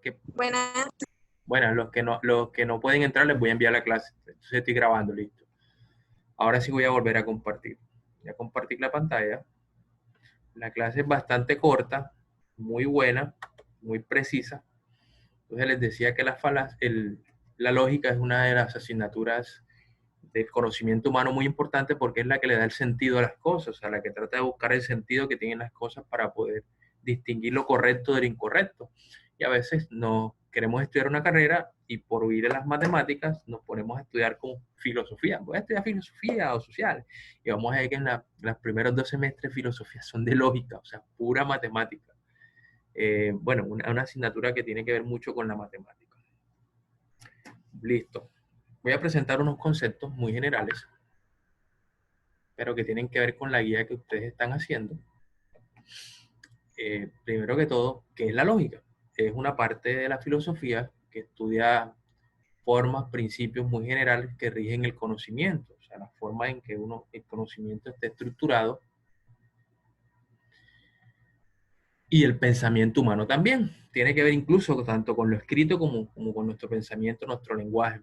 que, Buenas. bueno, los que no pueden entrar les voy a enviar la clase. Entonces estoy grabando, listo. Ahora sí voy a volver a compartir. Voy a compartir la pantalla. La clase es bastante corta, muy buena, muy precisa. Entonces les decía que la lógica es una de las asignaturas del conocimiento humano muy importante porque es la que le da el sentido a las cosas, o sea, la que trata de buscar el sentido que tienen las cosas para poder distinguir lo correcto del incorrecto. Y a veces no queremos estudiar una carrera y por huir de las matemáticas nos ponemos a estudiar con filosofía. Voy a estudiar filosofía o social. Y vamos a ver que en los primeros 2 semestres filosofía son de lógica, o sea, pura matemática. Bueno, una asignatura que tiene que ver mucho con la matemática. Listo. Voy a presentar unos conceptos muy generales, pero que tienen que ver con la guía que ustedes están haciendo. Primero que todo, ¿qué es la lógica? Es una parte de la filosofía que estudia formas, principios muy generales que rigen el conocimiento, o sea, la forma en que el conocimiento esté estructurado y el pensamiento humano también. Tiene que ver incluso tanto con lo escrito como con nuestro pensamiento, nuestro lenguaje.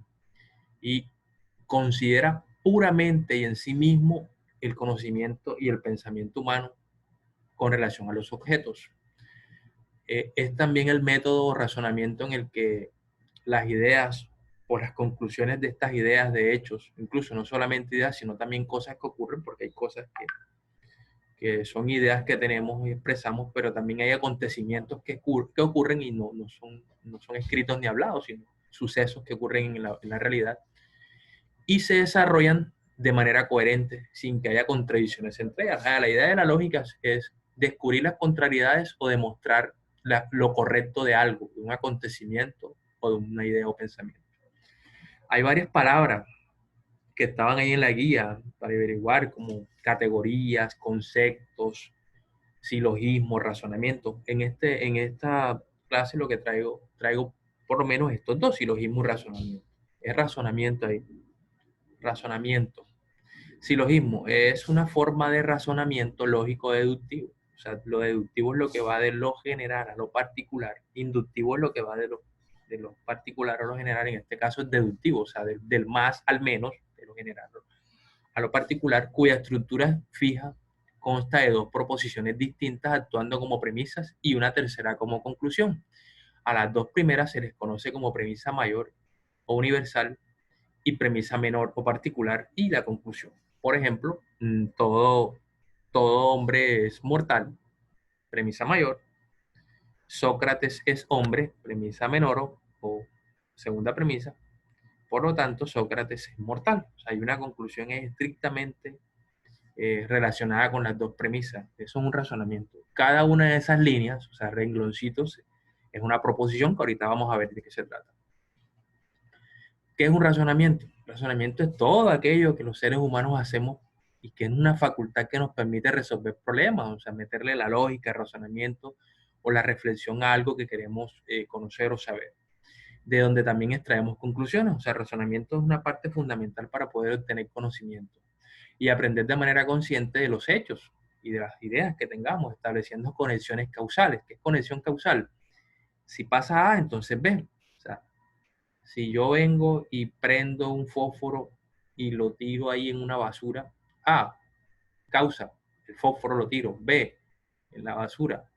Y considera puramente y en sí mismo el conocimiento y el pensamiento humano con relación a los objetos. Es también el método o razonamiento en el que las ideas o las conclusiones de estas ideas, de hechos, incluso no solamente ideas, sino también cosas que ocurren, porque hay cosas que son ideas que tenemos y expresamos, pero también hay acontecimientos que ocurren y no son escritos ni hablados, sino sucesos que ocurren en la realidad y se desarrollan de manera coherente, sin que haya contradicciones entre ellas. La idea de la lógica es descubrir las contrariedades o demostrar lo correcto de algo, de un acontecimiento o de una idea o pensamiento. Hay varias palabras que estaban ahí en la guía para averiguar, como categorías, conceptos, silogismos, razonamientos. En esta clase lo que traigo por lo menos estos dos, silogismo y razonamiento. Es razonamiento ahí. Razonamiento. Silogismo es una forma de razonamiento lógico deductivo. O sea, lo deductivo es lo que va de lo general a lo particular. Inductivo es lo que va de lo particular a lo general. En este caso es deductivo, o sea, del más al menos, de lo general a lo particular, cuya estructura fija consta de dos proposiciones distintas actuando como premisas y una tercera como conclusión. A las dos primeras se les conoce como premisa mayor o universal y premisa menor o particular y la conclusión. Por ejemplo, todo hombre es mortal, premisa mayor. Sócrates es hombre, premisa menor o segunda premisa. Por lo tanto, Sócrates es mortal. O sea, hay una conclusión estrictamente relacionada con las dos premisas. Eso es un razonamiento. Cada una de esas líneas, o sea, rengloncitos, es una proposición que ahorita vamos a ver de qué se trata. ¿Qué es un razonamiento? El razonamiento es todo aquello que los seres humanos hacemos y que es una facultad que nos permite resolver problemas, o sea, meterle la lógica, el razonamiento o la reflexión a algo que queremos conocer o saber, de donde también extraemos conclusiones. O sea, el razonamiento es una parte fundamental para poder obtener conocimiento y aprender de manera consciente de los hechos y de las ideas que tengamos, estableciendo conexiones causales. ¿Qué es conexión causal? Si pasa A, entonces B. O sea, si yo vengo y prendo un fósforo y lo tiro ahí en una basura, A, causa, el fósforo lo tiro. B, en la basura,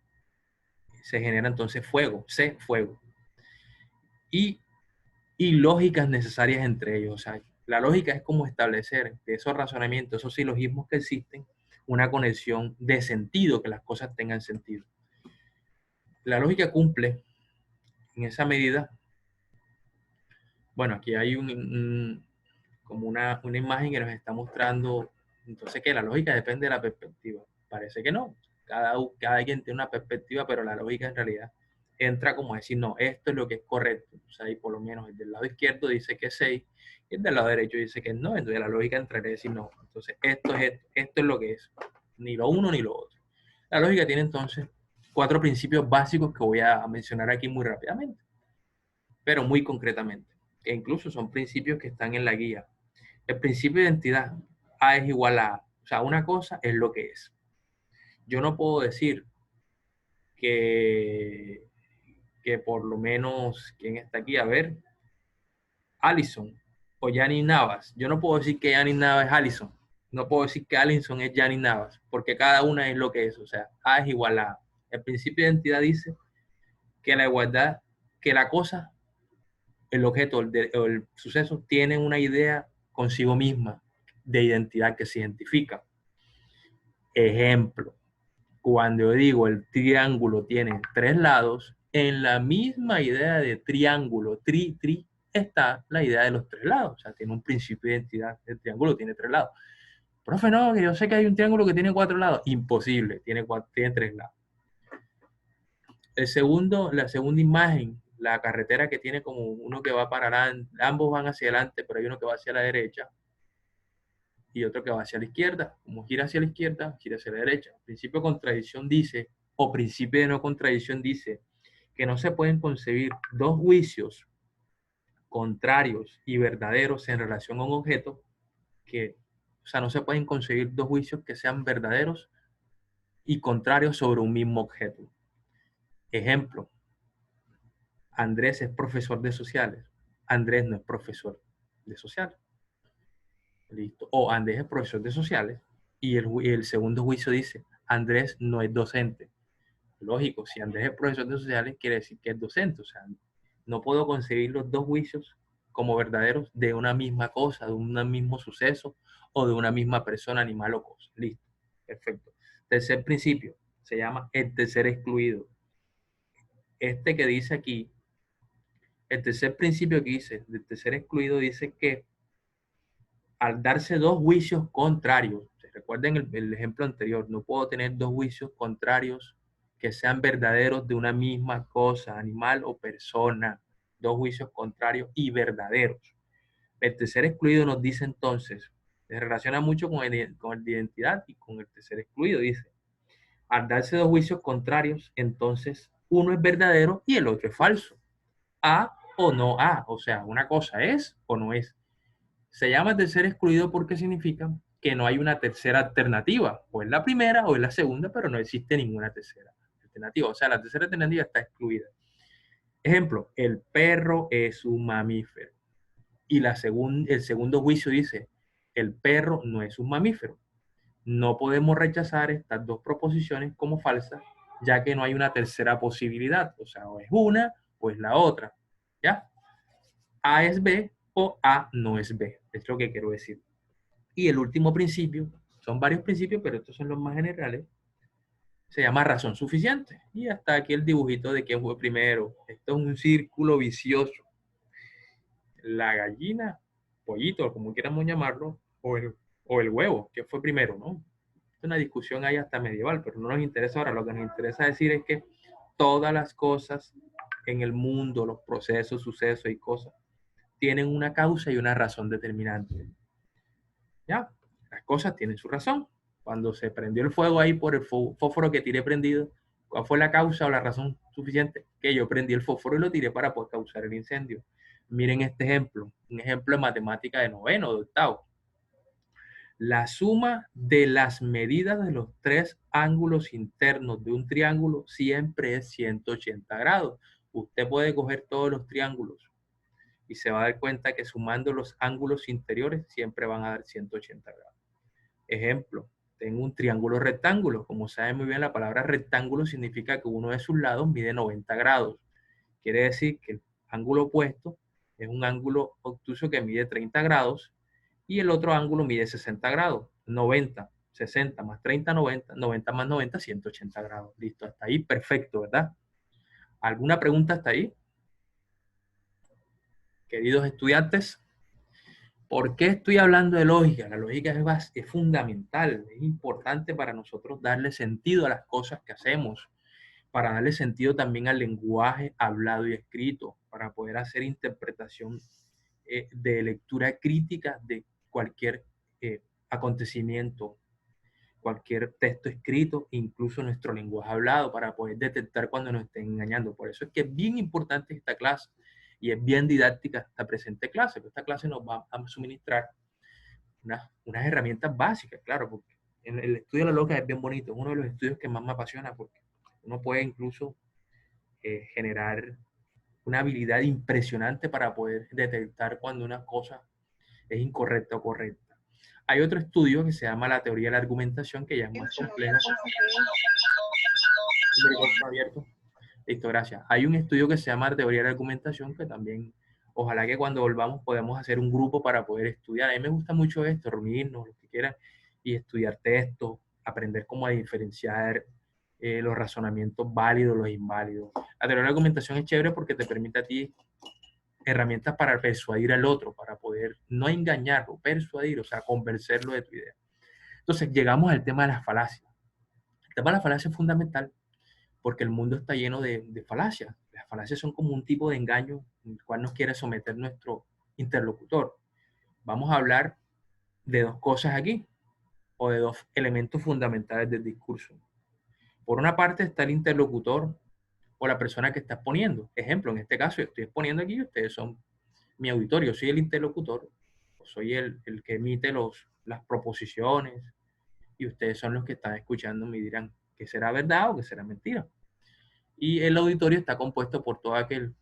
se genera entonces fuego. C, fuego. Y, y lógicas necesarias entre ellos. O sea, la lógica es como establecer de esos razonamientos, esos silogismos que existen, una conexión de sentido, que las cosas tengan sentido. La lógica cumple en esa medida. Bueno, aquí hay como una imagen que nos está mostrando, entonces que la lógica depende de la perspectiva. Parece que no. Cada quien tiene una perspectiva, pero la lógica en realidad entra como a decir, no, esto es lo que es correcto. O sea, y por lo menos el del lado izquierdo dice que es 6 y el del lado derecho dice que es no. Entonces la lógica entraría a decir, no, entonces esto es lo que es. Ni lo uno ni lo otro. La lógica tiene entonces 4 principios básicos que voy a mencionar aquí muy rápidamente, pero muy concretamente, que incluso son principios que están en la guía. El principio de identidad, A es igual a A. O sea, una cosa es lo que es. Yo no puedo decir que que por lo menos, ¿quién está aquí? A ver, Allison o Yanni Navas. Yo no puedo decir que Yanni Navas es Allison. No puedo decir que Allison es Yanni Navas, porque cada una es lo que es. O sea, A es igual a A. El principio de identidad dice que la igualdad, que la cosa, el objeto o el suceso tiene una idea consigo misma de identidad que se identifica. Ejemplo, cuando yo digo el triángulo tiene tres lados, en la misma idea de triángulo, está la idea de los tres lados. O sea, tiene un principio de identidad. El triángulo tiene tres lados. Profe, no, que yo sé que hay un triángulo que tiene cuatro lados. Imposible, tiene tres lados. La segunda imagen, la carretera que tiene como uno que va para adelante, ambos van hacia adelante, pero hay uno que va hacia la derecha y otro que va hacia la izquierda. Como gira hacia la izquierda, gira hacia la derecha. Principio de contradicción dice, o principio de no contradicción dice, que no se pueden concebir dos juicios contrarios y verdaderos en relación a un objeto que, o sea, no se pueden concebir dos juicios que sean verdaderos y contrarios sobre un mismo objeto. Ejemplo, Andrés es profesor de sociales. Andrés no es profesor de sociales. Listo. O Andrés es profesor de sociales y el segundo juicio dice, Andrés no es docente. Lógico, si Andrés es profesor de sociales, quiere decir que es docente. O sea, no puedo concebir los dos juicios como verdaderos de una misma cosa, de un mismo suceso o de una misma persona, animal o cosa. Listo. Perfecto. Tercer principio se llama el tercer excluido. Este que dice aquí, el tercer principio que dice, del tercer excluido, dice que al darse dos juicios contrarios, recuerden el ejemplo anterior, no puedo tener dos juicios contrarios que sean verdaderos de una misma cosa, animal o persona, dos juicios contrarios y verdaderos. El tercer excluido nos dice entonces, se relaciona mucho con el de identidad y con el tercer excluido, dice, al darse dos juicios contrarios, entonces uno es verdadero y el otro es falso. A o no A, o sea, una cosa es o no es. Se llama tercer excluido porque significa que no hay una tercera alternativa. O es la primera o es la segunda, pero no existe ninguna tercera alternativa. O sea, la tercera alternativa está excluida. Ejemplo, el perro es un mamífero. Y el segundo juicio dice, el perro no es un mamífero. No podemos rechazar estas dos proposiciones como falsas, ya que no hay una tercera posibilidad. O sea, o es una o es la otra. ¿Ya? A es B o A no es B. Es lo que quiero decir. Y el último principio, son varios principios, pero estos son los más generales, se llama razón suficiente. Y hasta aquí el dibujito de quién fue primero. Esto es un círculo vicioso. La gallina, pollito, como quieramos llamarlo, o el huevo, que fue primero, ¿no? Es una discusión ahí hasta medieval, pero no nos interesa ahora. Lo que nos interesa decir es que todas las cosas en el mundo, los procesos, sucesos y cosas, tienen una causa y una razón determinante. ¿Ya? Las cosas tienen su razón. Cuando se prendió el fuego ahí por el fósforo que tiré prendido, ¿cuál fue la causa o la razón suficiente? Que yo prendí el fósforo y lo tiré para poder causar el incendio. Miren este ejemplo, un ejemplo de matemática de noveno, de octavo. La suma de las medidas de los tres ángulos internos de un triángulo siempre es 180 grados. Usted puede coger todos los triángulos y se va a dar cuenta que sumando los ángulos interiores siempre van a dar 180 grados. Ejemplo, tengo un triángulo rectángulo. Como saben muy bien, la palabra rectángulo significa que uno de sus lados mide 90 grados. Quiere decir que el ángulo opuesto es un ángulo obtuso que mide 30 grados y el otro ángulo mide 60 grados. 90, 60 más 30, 90, 90 más 90, 180 grados. Listo, hasta ahí perfecto, ¿verdad? ¿Alguna pregunta hasta ahí? Queridos estudiantes, ¿por qué estoy hablando de lógica? La lógica es fundamental, es importante para nosotros darle sentido a las cosas que hacemos, para darle sentido también al lenguaje hablado y escrito, para poder hacer interpretación de lectura crítica de cualquier acontecimiento, cualquier texto escrito, incluso nuestro lenguaje hablado, para poder detectar cuando nos estén engañando. Por eso es que es bien importante esta clase y es bien didáctica esta presente clase, que esta clase nos va a suministrar unas herramientas básicas, claro, porque el estudio de la lógica es bien bonito, es uno de los estudios que más me apasiona porque uno puede incluso generar una habilidad impresionante para poder detectar cuando una cosa es incorrecta o correcta. Hay otro estudio que se llama la teoría de la argumentación, que ya es más complejo. Abierto. Listo, gracias. Hay un estudio que se llama la teoría de la argumentación que también, ojalá que cuando volvamos podamos hacer un grupo para poder estudiar. A mí me gusta mucho esto, reunirnos, lo que quieran, y estudiar textos, aprender cómo a diferenciar los razonamientos válidos, los inválidos. La teoría de la argumentación es chévere porque te permite a ti herramientas para persuadir al otro, para poder no engañarlo, persuadir, o sea, convencerlo de tu idea. Entonces, llegamos al tema de las falacias. El tema de las falacias es fundamental porque el mundo está lleno de falacias. Las falacias son como un tipo de engaño en el cual nos quiere someter nuestro interlocutor. Vamos a hablar de dos cosas aquí, o de dos elementos fundamentales del discurso. Por una parte está el interlocutor o la persona que está exponiendo. Ejemplo, en este caso yo estoy exponiendo aquí y ustedes son mi auditorio, soy el interlocutor, soy el que emite las proposiciones y ustedes son los que están escuchando y dirán que será verdad o que será mentira. Y el auditorio está compuesto por todo aquel,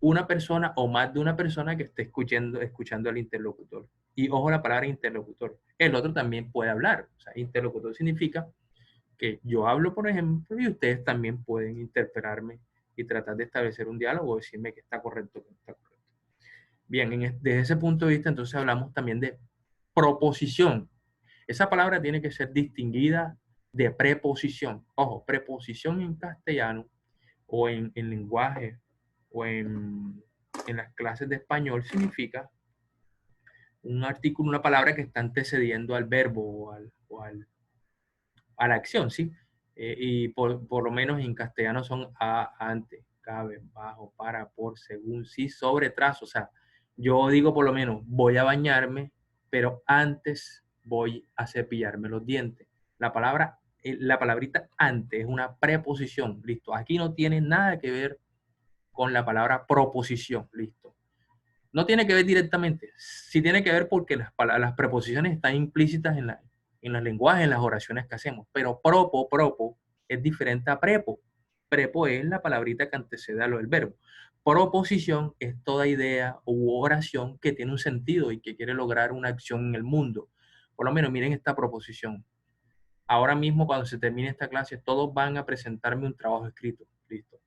una persona o más de una persona que esté escuchando al interlocutor. Y ojo la palabra interlocutor. El otro también puede hablar. O sea, interlocutor significa que yo hablo, por ejemplo, y ustedes también pueden interpelarme y tratar de establecer un diálogo o decirme que está correcto o que no está correcto. Bien, desde ese punto de vista, entonces hablamos también de proposición. Esa palabra tiene que ser distinguida de preposición. Ojo, preposición en castellano o en lenguaje o en las clases de español significa un artículo, una palabra que está antecediendo al verbo a la acción, ¿sí? Y por lo menos en castellano son a, ante, cabe, bajo, para, por, según, sí, sobre, tras. O sea, yo digo por lo menos voy a bañarme, pero antes voy a cepillarme los dientes. La palabrita ante es una preposición, listo. Aquí no tiene nada que ver con la palabra proposición, listo. No tiene que ver directamente, sí tiene que ver porque las preposiciones están implícitas en los lenguajes, en las oraciones que hacemos, pero propo es diferente a prepo. Prepo es la palabrita que antecede a lo del verbo. Proposición es toda idea u oración que tiene un sentido y que quiere lograr una acción en el mundo. Por lo menos miren esta proposición. Ahora mismo cuando se termine esta clase, todos van a presentarme un trabajo escrito. Listo.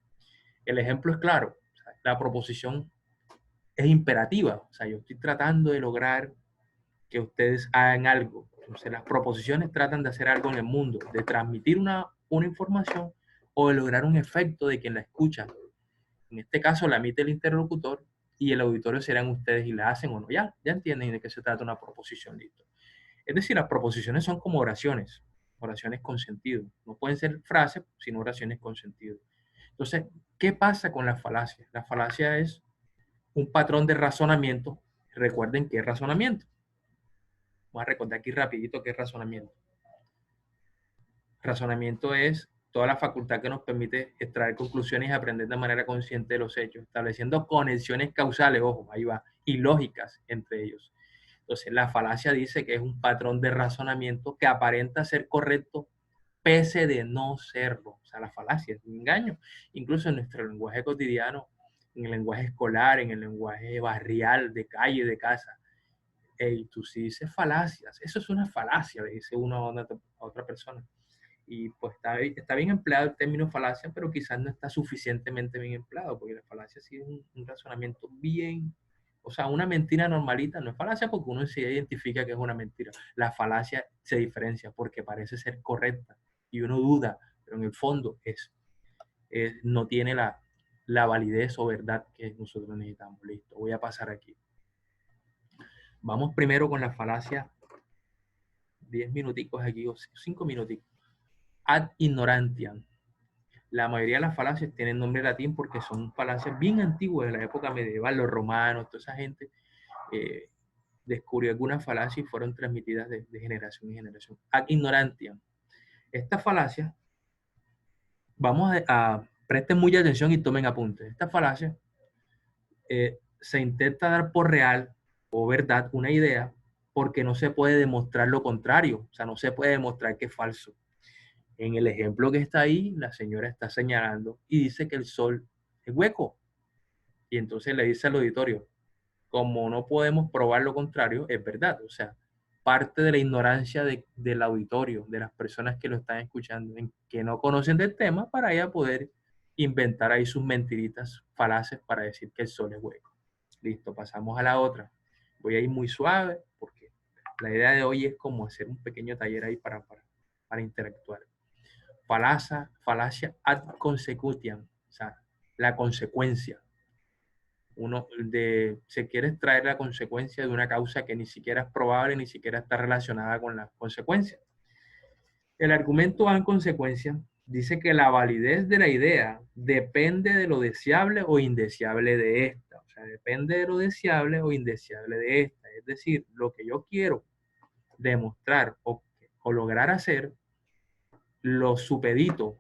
El ejemplo es claro. La proposición es imperativa. O sea, yo estoy tratando de lograr que ustedes hagan algo. Entonces, las proposiciones tratan de hacer algo en el mundo, de transmitir una información o de lograr un efecto de quien la escucha. En este caso, la emite el interlocutor y el auditorio serán ustedes y la hacen o no. Ya entienden de qué se trata una proposición, listo. Es decir, las proposiciones son como oraciones, oraciones con sentido. No pueden ser frases, sino oraciones con sentido. Entonces, ¿qué pasa con la falacia? La falacia es un patrón de razonamiento. Recuerden qué es razonamiento. Voy a recordar aquí rapidito qué es razonamiento. Razonamiento es toda la facultad que nos permite extraer conclusiones y aprender de manera consciente de los hechos, estableciendo conexiones causales, ojo, ahí va, y lógicas entre ellos. Entonces, la falacia dice que es un patrón de razonamiento que aparenta ser correcto pese de no serlo. O sea, la falacia es un engaño. Incluso en nuestro lenguaje cotidiano, en el lenguaje escolar, en el lenguaje barrial, de calle, de casa. Hey, tú sí dices falacias. Eso es una falacia, le dice uno a otra persona. Y pues está bien empleado el término falacia, pero quizás no está suficientemente bien empleado, porque la falacia sí es un razonamiento bien, o sea, una mentira normalita no es falacia porque uno se identifica que es una mentira. La falacia se diferencia porque parece ser correcta y uno duda, pero en el fondo no tiene la validez o verdad que nosotros necesitamos. Listo, voy a pasar aquí. Vamos primero con la falacia, 10 minuticos aquí, o 5 minuticos. Ad ignorantiam. La mayoría de las falacias tienen nombre latín porque son falacias bien antiguas de la época medieval, los romanos, toda esa gente descubrió algunas falacias y fueron transmitidas de generación en generación. Ad ignorantiam. Esta falacia, presten mucha atención y tomen apuntes. Esta falacia se intenta dar por real o verdad una idea porque no se puede demostrar lo contrario, o sea, no se puede demostrar que es falso. En el ejemplo que está ahí, la señora está señalando y dice que el sol es hueco. Y entonces le dice al auditorio, como no podemos probar lo contrario, es verdad. O sea, parte de la ignorancia del auditorio, de las personas que lo están escuchando, en que no conocen del tema, para ella poder inventar ahí sus mentiritas falaces para decir que el sol es hueco. Listo, pasamos a la otra. Voy a ir muy suave porque la idea de hoy es como hacer un pequeño taller ahí para interactuar. Falacia ad consecutiam, o sea, la consecuencia. Se quiere extraer la consecuencia de una causa que ni siquiera es probable, ni siquiera está relacionada con la consecuencia. El argumento en consecuencia dice que la validez de la idea depende de lo deseable o indeseable de esta. O sea, depende de lo deseable o indeseable de esta. Es decir, lo que yo quiero demostrar o lograr hacer, lo supedito,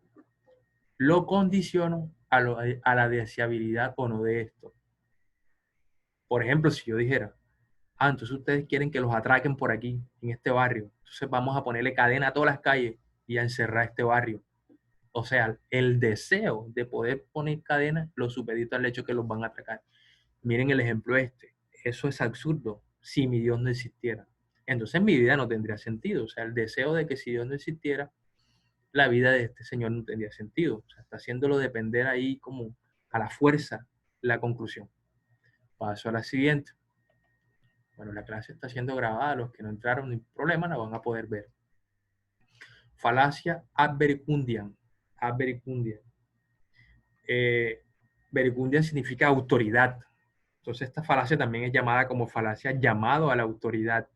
lo condiciono a la deseabilidad o no de esto. Por ejemplo, si yo dijera, entonces ustedes quieren que los atraquen por aquí, en este barrio, entonces vamos a ponerle cadena a todas las calles y a encerrar este barrio. O sea, el deseo de poder poner cadena lo supedita al hecho que los van a atracar. Miren el ejemplo este. Eso es absurdo si mi Dios no existiera. Entonces mi vida no tendría sentido. O sea, el deseo de que si Dios no existiera, la vida de este señor no tendría sentido. O sea, está haciéndolo depender ahí como a la fuerza la conclusión. Paso a la siguiente. Bueno, la clase está siendo grabada. Los que no entraron, ni problema, la van a poder ver. Falacia ad verecundiam. Ad verecundiam. Verecundia significa autoridad. Entonces esta falacia también es llamada como falacia llamado a la autoridad.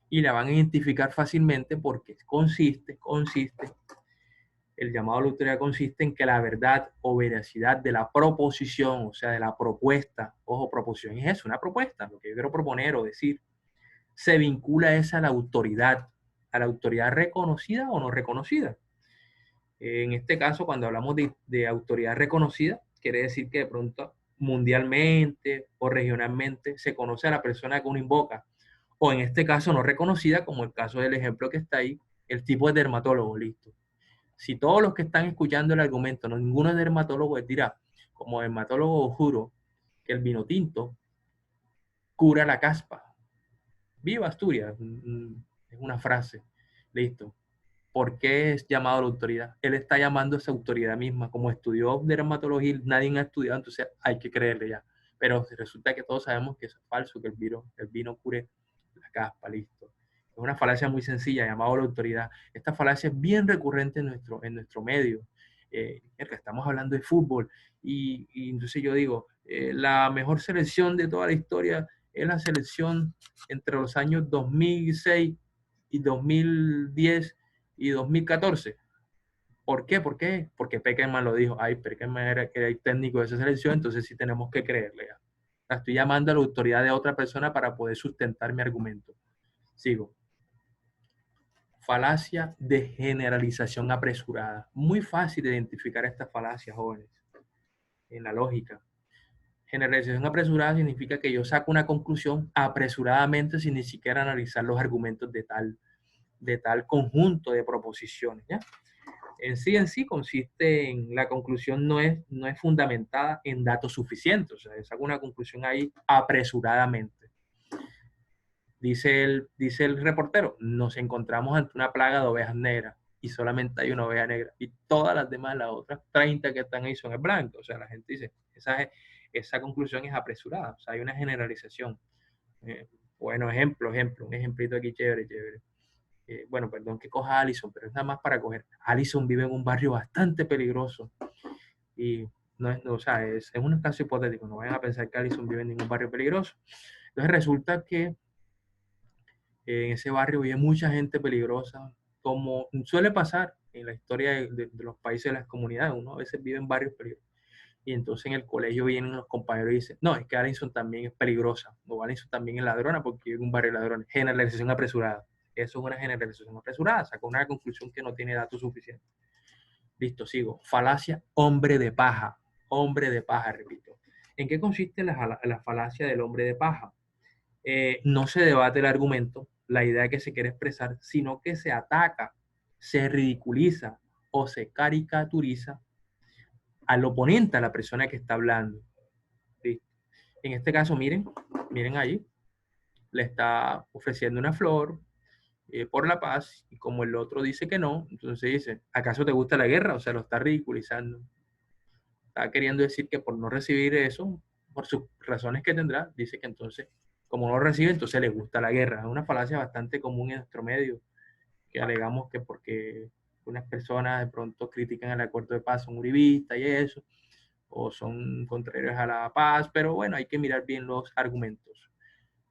Y la van a identificar fácilmente porque el llamado a la autoridad consiste en que la verdad o veracidad de la proposición, o sea, de la propuesta, ojo, proposición es eso, una propuesta, lo que yo quiero proponer o decir, se vincula esa a la autoridad reconocida o no reconocida. En este caso, cuando hablamos de autoridad reconocida, quiere decir que de pronto mundialmente o regionalmente se conoce a la persona que uno invoca. O en este caso no reconocida, como el caso del ejemplo que está ahí, el tipo de dermatólogo, listo. Si todos los que están escuchando el argumento, no ninguno es dermatólogo, él dirá, como dermatólogo juro que el vino tinto cura la caspa. Viva Asturias, es una frase, listo. ¿Por qué es llamado a la autoridad? Él está llamando a esa autoridad misma. Como estudió dermatología, nadie ha estudiado, entonces hay que creerle ya. Pero resulta que todos sabemos que eso es falso, que el vino cure la caspa, listo. Es una falacia muy sencilla, llamado a la autoridad. Esta falacia es bien recurrente en nuestro medio. Estamos hablando de fútbol y entonces yo digo, la mejor selección de toda la historia es la selección entre los años 2006 y 2010 y 2014. ¿Por qué? ¿Por qué? Porque Peckerman lo dijo. Ay, Peckerman era el técnico de esa selección, entonces sí tenemos que creerle. Ya. La estoy llamando a la autoridad de otra persona para poder sustentar mi argumento. Sigo. Falacia de generalización apresurada. Muy fácil de identificar esta falacia, jóvenes, en la lógica. Generalización apresurada significa que yo saco una conclusión apresuradamente sin ni siquiera analizar los argumentos de tal conjunto de proposiciones. ¿Ya? En sí consiste en la conclusión no es fundamentada en datos suficientes, o sea, es una conclusión ahí apresuradamente. Dice el reportero, nos encontramos ante una plaga de ovejas negras y solamente hay una oveja negra y todas las demás, las otras 30 que están ahí son el blanco, o sea, la gente dice, esa conclusión es apresurada, o sea, hay una generalización. Bueno, un ejemplito aquí chévere, chévere. Bueno, perdón que coja a Allison, pero es nada más para coger. Allison vive en un barrio bastante peligroso y no es, no, o sea, es un caso hipotético, no vayan a pensar que Allison vive en ningún barrio peligroso. Entonces resulta que en ese barrio vive mucha gente peligrosa, como suele pasar en la historia de los países de las comunidades, uno a veces vive en barrios peligrosos. Y entonces en el colegio vienen los compañeros y dicen, no, es que Allison también es peligrosa, o Allison también es ladrona porque vive en un barrio de ladrones. Generalización apresurada. Eso es una generalización apresurada, sacó una conclusión que no tiene datos suficientes. Listo, sigo. Falacia, hombre de paja, repito. ¿En qué consiste la falacia del hombre de paja? No se debate el argumento, la idea que se quiere expresar, sino que se ataca, se ridiculiza o se caricaturiza al oponente, a la persona que está hablando. ¿Sí? En este caso, miren ahí, le está ofreciendo una flor por la paz, y como el otro dice que no, entonces dice, ¿acaso te gusta la guerra? O sea, lo está ridiculizando. Está queriendo decir que por no recibir eso, por sus razones que tendrá, dice que entonces, como no lo recibe, entonces le gusta la guerra. Es una falacia bastante común en nuestro medio, que alegamos que porque unas personas de pronto critican el acuerdo de paz, son uribistas y eso, o son contrarios a la paz, pero bueno, hay que mirar bien los argumentos.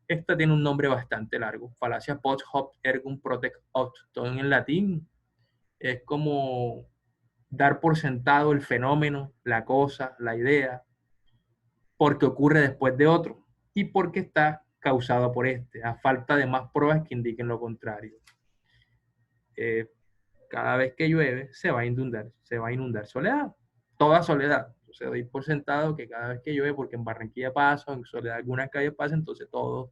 Esta tiene un nombre bastante largo, falacia post hoc ergo propter hoc, todo en latín. Es como dar por sentado el fenómeno, la cosa, la idea, porque ocurre después de otro y porque está causado por este, a falta de más pruebas que indiquen lo contrario. Eh, Cada vez que llueve se va a inundar soledad, toda soledad. Entonces doy por sentado que cada vez que llueve, porque en Barranquilla pasa, en Soledad algunas calles pasan, entonces todo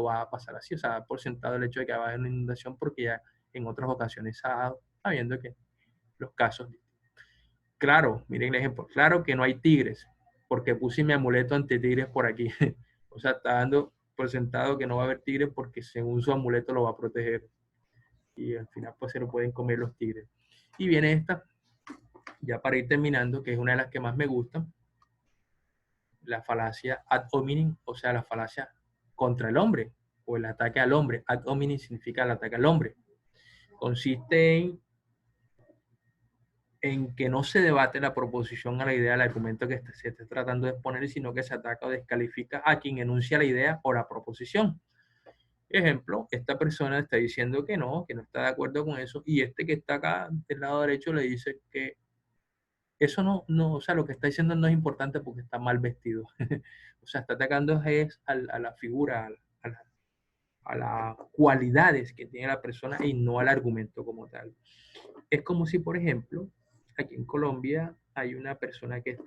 va a pasar así. O sea, por sentado el hecho de que va a haber una inundación porque ya en otras ocasiones se ha dado, sabiendo que los casos. Claro, miren el ejemplo, claro que no hay tigres, porque puse mi amuleto ante tigres por aquí. O sea, está dando por sentado que no va a haber tigres porque según su amuleto lo va a proteger. Y al final pues se lo pueden comer los tigres. Y viene esta, ya para ir terminando, que es una de las que más me gustan, la falacia ad hominem, o sea, la falacia contra el hombre, o el ataque al hombre. Ad hominem significa el ataque al hombre. Consiste en que no se debate la proposición a la idea, el argumento que se está tratando de exponer, sino que se ataca o descalifica a quien enuncia la idea o la proposición. Ejemplo, esta persona está diciendo que no está de acuerdo con eso, y este que está acá del lado derecho le dice que eso o sea, lo que está diciendo no es importante porque está mal vestido. O sea, está atacando a la figura, a las cualidades que tiene la persona y no al argumento como tal. Es como si, por ejemplo, aquí en Colombia hay una persona que es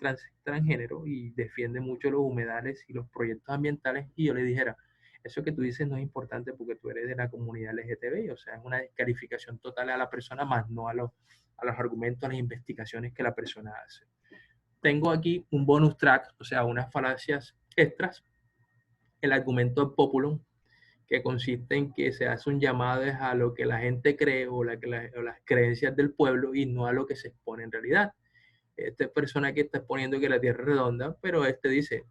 transgénero y defiende mucho los humedales y los proyectos ambientales, y yo le dijera, eso que tú dices no es importante porque tú eres de la comunidad LGTBI, o sea, es una descalificación total a la persona, más no a los argumentos, a las investigaciones que la persona hace. Tengo aquí un bonus track, o sea, unas falacias extras, el argumento populum, que consiste en que se hace un llamado a lo que la gente cree o las creencias del pueblo y no a lo que se expone en realidad. Esta persona que está exponiendo que la Tierra es redonda, pero este dice,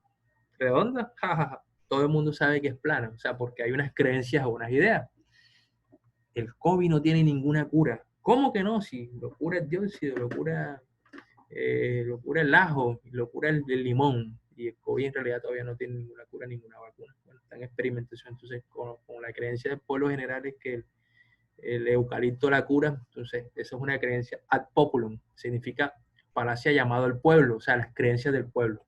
¿redonda? Ja, ja, ja. Todo el mundo sabe que es plana, o sea, porque hay unas creencias o unas ideas. El COVID no tiene ninguna cura. ¿Cómo que no? Si lo cura el dióxido, lo cura el ajo, lo cura el limón, y el COVID en realidad todavía no tiene ninguna cura, ninguna vacuna. Bueno, está en experimentación, entonces con la creencia del pueblo general es que el eucalipto la cura, entonces eso es una creencia ad populum, significa falacia llamado al pueblo, o sea, las creencias del pueblo.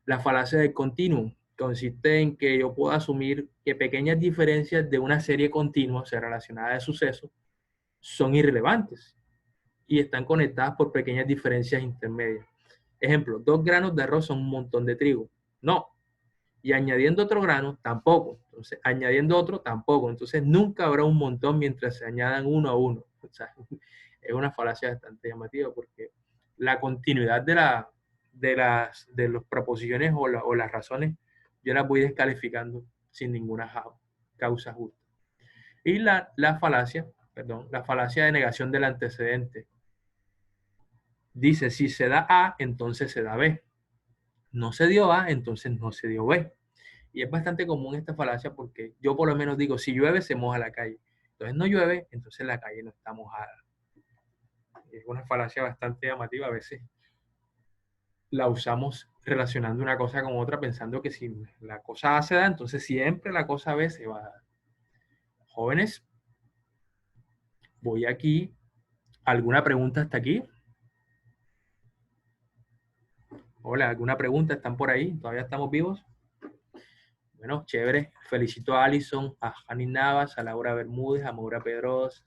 La falacia del continuum consiste en que yo puedo asumir que pequeñas diferencias de una serie continua, o sea, relacionada de sucesos, son irrelevantes y están conectadas por pequeñas diferencias intermedias. Ejemplo, 2 granos de arroz son un montón de trigo. No. Y añadiendo otro grano, tampoco. Entonces, añadiendo otro, tampoco. Entonces, nunca habrá un montón mientras se añadan uno a uno. O sea, es una falacia bastante llamativa porque la continuidad de las proposiciones o las razones, yo las voy descalificando sin ninguna causa justa. Y la falacia de negación del antecedente. Dice, si se da A, entonces se da B. No se dio A, entonces no se dio B. Y es bastante común esta falacia porque yo por lo menos digo, si llueve, se moja la calle. Entonces no llueve, entonces la calle no está mojada. Es una falacia bastante llamativa. A veces la usamos relacionando una cosa con otra, pensando que si la cosa A se da, entonces siempre la cosa B se va a dar. Jóvenes, voy aquí. ¿Alguna pregunta hasta aquí? Hola, ¿alguna pregunta? ¿Están por ahí? ¿Todavía estamos vivos? Bueno, chévere. Felicito a Alison, a Jani Navas, a Laura Bermúdez, a Maura Pedrosa,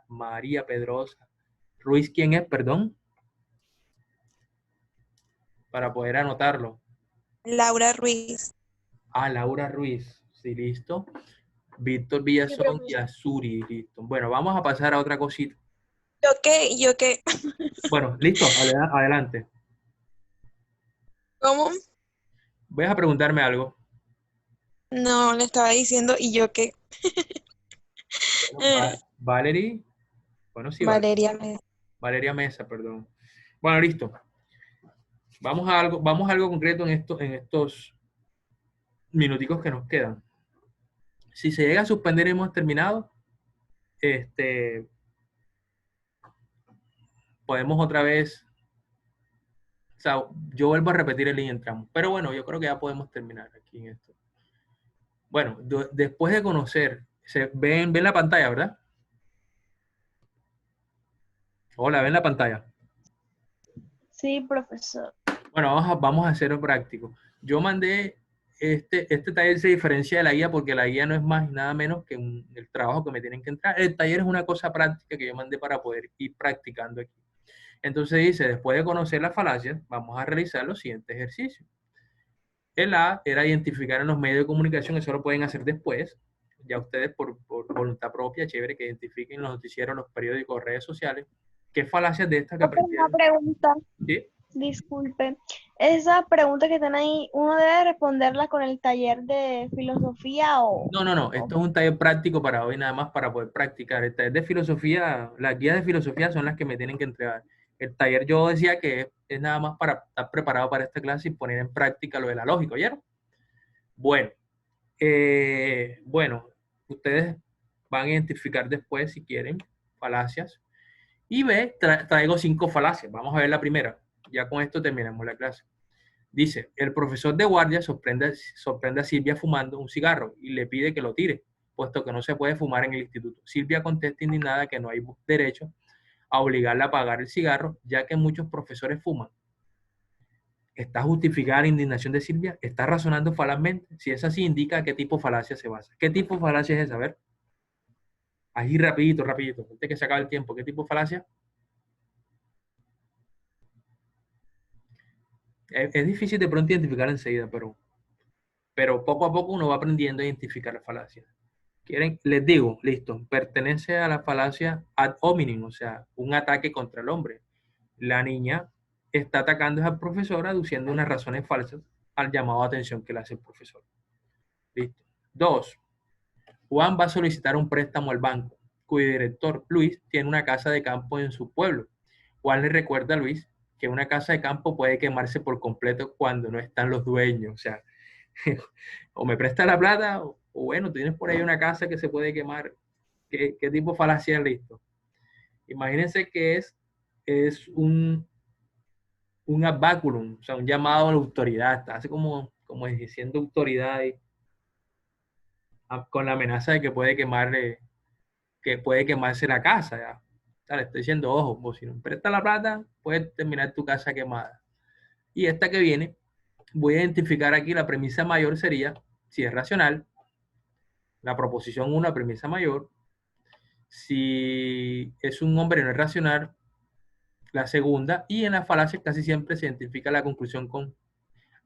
María Pedrosa. Ruiz, ¿quién es? Perdón, para poder anotarlo. Laura Ruiz. Ah, Laura Ruiz. Sí, listo. Víctor Sí, Villazón y profesor. Azuri, listo. Bueno, vamos a pasar a otra cosita. Yo qué. Bueno, listo, adelante. ¿Cómo? Voy a preguntarme algo. No, le estaba diciendo, ¿y yo qué? Bueno, Eh, Valerie, bueno, sí, Valeria me... Valeria Mesa, perdón. Bueno, listo. Vamos a algo concreto en estos minuticos que nos quedan. Si se llega a suspender y hemos terminado, este, podemos otra vez, o sea, yo vuelvo a repetir el link y entramos. Pero bueno, yo creo que ya podemos terminar aquí en esto. Bueno, después de conocer, ven la pantalla, ¿verdad? Hola, ven la pantalla. Sí, profesor. Bueno, vamos a hacerlo práctico. Yo mandé, este taller se diferencia de la guía porque la guía no es más nada menos que el trabajo que me tienen que entrar. El taller es una cosa práctica que yo mandé para poder ir practicando aquí. Entonces dice, después de conocer las falacias, vamos a realizar los siguientes ejercicios. El A era identificar en los medios de comunicación, eso lo pueden hacer después. Ya ustedes por voluntad propia, chévere, que identifiquen los noticieros, los periódicos, redes sociales. ¿Qué falacias de estas que Otra una aprendieron? pregunta, ¿Sí? disculpe. Esa pregunta que están ahí, ¿uno debe responderla con el taller de filosofía o...? No, no, no. Esto es un taller práctico para hoy, nada más para poder practicar. El taller de filosofía, las guías de filosofía son las que me tienen que entregar. El taller yo decía que es nada más para estar preparado para esta clase y poner en práctica lo de la lógica, ¿oyeron? Bueno, bueno, ustedes van a identificar después, si quieren, falacias. Y B, traigo 5 falacias. Vamos a ver la primera. Ya con esto terminamos la clase. Dice, el profesor de guardia sorprende a Silvia fumando un cigarro y le pide que lo tire, puesto que no se puede fumar en el instituto. Silvia contesta indignada que no hay derecho a obligarla a apagar el cigarro, ya que muchos profesores fuman. ¿Está justificada la indignación de Silvia? ¿Está razonando falazmente? Si es así, indica qué tipo de falacia se basa. ¿Qué tipo de falacia es esa? A ver, ahí rapidito, rapidito, antes que se acabe el tiempo. ¿Qué tipo de falacia? Es difícil de pronto identificar enseguida, pero poco a poco uno va aprendiendo a identificar las falacias. ¿Quieren? Les digo, listo, pertenece a la falacia ad hominem, o sea, un ataque contra el hombre. La niña está atacando al profesor aduciendo unas razones falsas al llamado de atención que le hace el profesor. Listo. Dos, Juan va a solicitar un préstamo al banco, cuyo director, Luis, tiene una casa de campo en su pueblo. Juan le recuerda a Luis que una casa de campo puede quemarse por completo cuando no están los dueños. O sea, o me presta la plata, o bueno, tienes por ahí una casa que se puede quemar. ¿Qué tipo de falacia es listo? Imagínense que es un adbaculum, o sea, un llamado a la autoridad. Está así como diciendo autoridad con la amenaza de que puede quemarse la casa. ¿Ya? O sea, le estoy diciendo, ojo, vos si no me presta la plata, puedes terminar tu casa quemada. Y esta que viene, voy a identificar aquí la premisa mayor sería, si es racional, la proposición 1, premisa mayor. Si es un hombre no es racional, la segunda. Y en las falacias casi siempre se identifica la conclusión con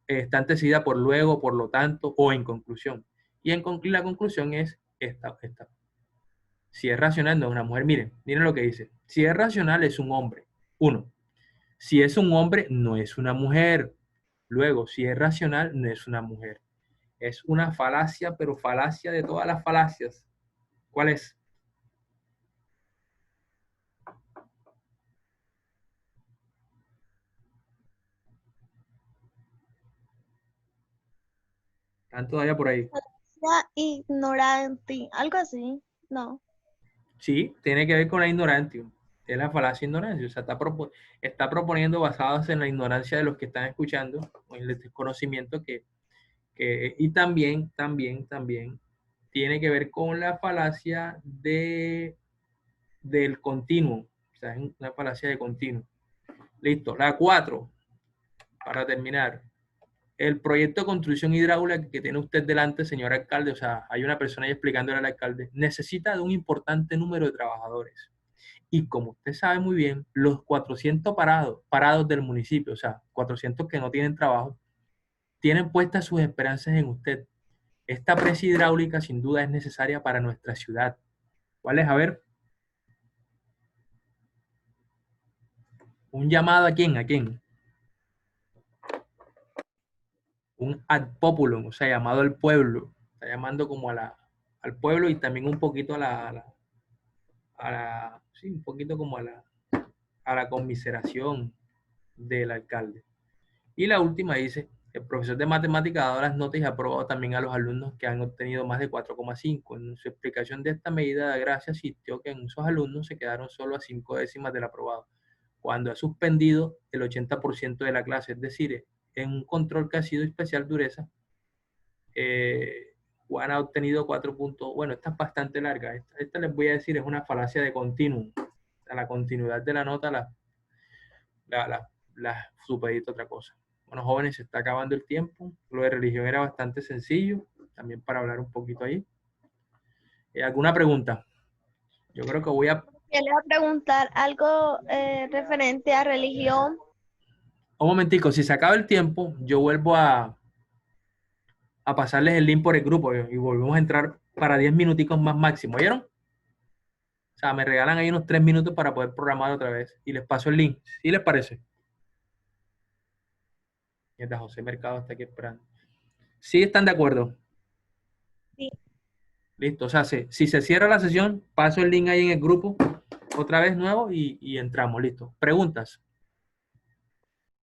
está antecedida por luego, por lo tanto o en conclusión. Y la conclusión es esta. Si es racional, no es una mujer. Miren lo que dice. Si es racional, es un hombre. Uno. Si es un hombre, no es una mujer. Luego, si es racional, no es una mujer. Es una falacia, pero falacia de todas las falacias. ¿Cuál es? ¿Están todavía por ahí? Sea ignorante, algo así, no. Sí, tiene que ver con la ignorancia. Es la falacia ignorancia. O sea, está proponiendo basados en la ignorancia de los que están escuchando, o en el desconocimiento y también tiene que ver con la falacia del continuo. O sea, es una falacia de continuo. Listo. La 4 para terminar. El proyecto de construcción hidráulica que tiene usted delante, señor alcalde, o sea, hay una persona ahí explicándole al alcalde, necesita de un importante número de trabajadores. Y como usted sabe muy bien, los 400 parados del municipio, o sea, 400 que no tienen trabajo, tienen puestas sus esperanzas en usted. Esta presa hidráulica sin duda es necesaria para nuestra ciudad. ¿Cuál es? A ver. Un llamado ¿a quién? ¿A quién? Un ad populum, o sea, llamado al pueblo. Está llamando como al pueblo y también un poquito sí, un poquito como a la conmiseración del alcalde. Y la última dice, el profesor de matemáticas ha dado las notas y ha aprobado también a los alumnos que han obtenido más de 4,5. En su explicación de esta medida de gracia asistió que en esos alumnos se quedaron solo a 5 décimas del aprobado, cuando ha suspendido el 80% de la clase, es decir, en un control que ha sido especial dureza, Juan ha obtenido 4 puntos. Bueno, esta es bastante larga. Esta les voy a decir, es una falacia de continuum. A la continuidad de la nota la supedita otra cosa. Bueno, jóvenes, se está acabando el tiempo. Lo de religión era bastante sencillo, también para hablar un poquito ahí. ¿Alguna pregunta? Yo creo que voy a... Yo le voy a preguntar algo referente a religión. Un momentico, si se acaba el tiempo, yo vuelvo a pasarles el link por el grupo y volvemos a entrar para 10 minuticos más máximo. ¿Oyeron? O sea, me regalan ahí unos 3 minutos para poder programar otra vez y les paso el link. ¿Sí les parece? Mientras José Mercado está aquí esperando. ¿Sí están de acuerdo? Sí. Listo. O sea, si se cierra la sesión, paso el link ahí en el grupo otra vez nuevo y entramos. Listo. Preguntas.